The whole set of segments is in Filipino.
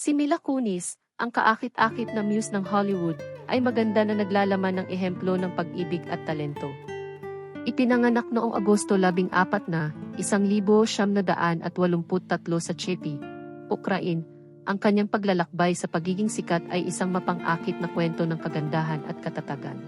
Si Mila Kunis, ang kaakit-akit na muse ng Hollywood, ay maganda na naglalaman ng ehemplo ng pag-ibig at talento. Ipinanganak noong Agosto 14 na, 1983 sa Chepi, Ukraine. Ang kanyang paglalakbay sa pagiging sikat ay isang mapang-akit na kwento ng kagandahan at katatagan.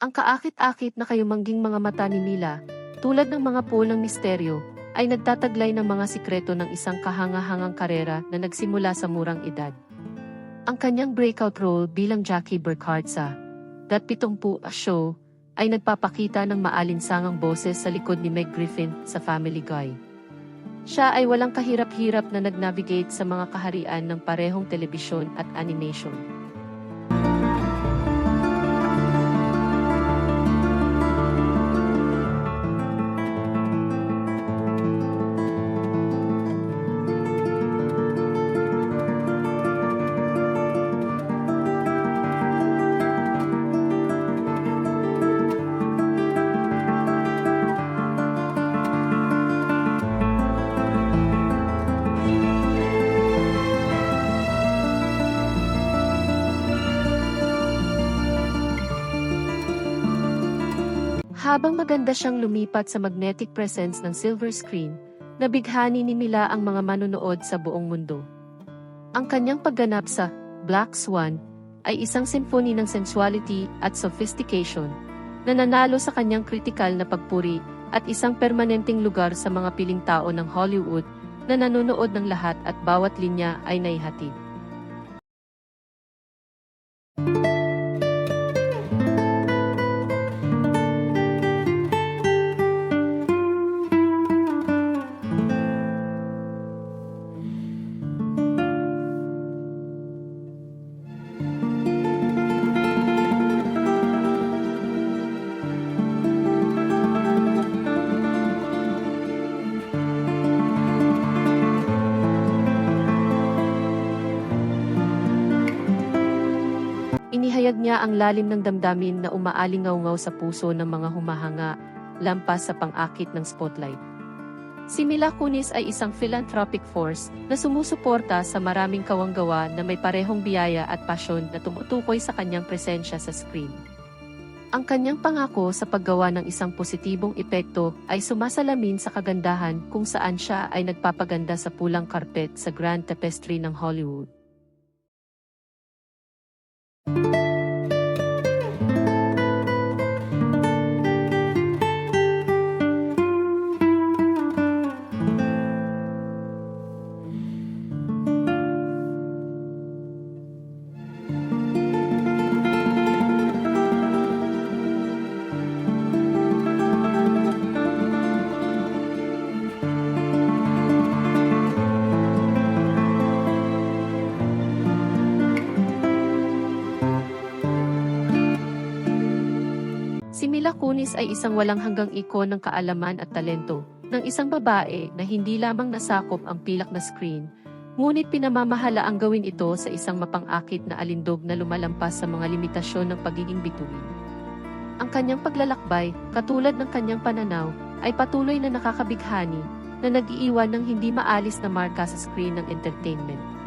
Ang kaakit-akit na kayumangging mga mata ni Mila, tulad ng mga pool ng misteryo, ay nagtataglay ng mga sikreto ng isang kahanga-hangang karera na nagsimula sa murang edad. Ang kanyang breakout role bilang Jackie Burkhardt sa That 70 Show ay nagpapakita ng maalinsangang boses sa likod ni Meg Griffin sa Family Guy. Siya ay walang kahirap-hirap na nag-navigate sa mga kaharian ng parehong telebisyon at animation. Habang maganda siyang lumipat sa magnetic presence ng silver screen, nabighani ni Mila ang mga manonood sa buong mundo. Ang kanyang pagganap sa Black Swan ay isang symphony ng sensuality at sophistication na nanalo sa kanyang kritikal na pagpuri at isang permanenteng lugar sa mga piling tao ng Hollywood na nanonood ng lahat at bawat linya ay naihatid. Inihayag niya ang lalim ng damdamin na umaalingaw-ngaw sa puso ng mga humahanga, lampas sa pang-akit ng spotlight. Si Mila Kunis ay isang philanthropic force na sumusuporta sa maraming kawanggawa na may parehong biyaya at pasyon na tumutukoy sa kanyang presensya sa screen. Ang kanyang pangako sa paggawa ng isang positibong epekto ay sumasalamin sa kagandahan kung saan siya ay nagpapaganda sa pulang karpet sa Grand Tapestry ng Hollywood. Si Mila Kunis ay isang walang hanggang ikon ng kaalaman at talento ng isang babae na hindi lamang nasakop ang pilak na screen, ngunit pinamamahala ang gawin ito sa isang mapang-akit na alindog na lumalampas sa mga limitasyon ng pagiging bituin. Ang kanyang paglalakbay, katulad ng kanyang pananaw, ay patuloy na nakakabighani na nag-iiwan ng hindi maalis na marka sa screen ng entertainment.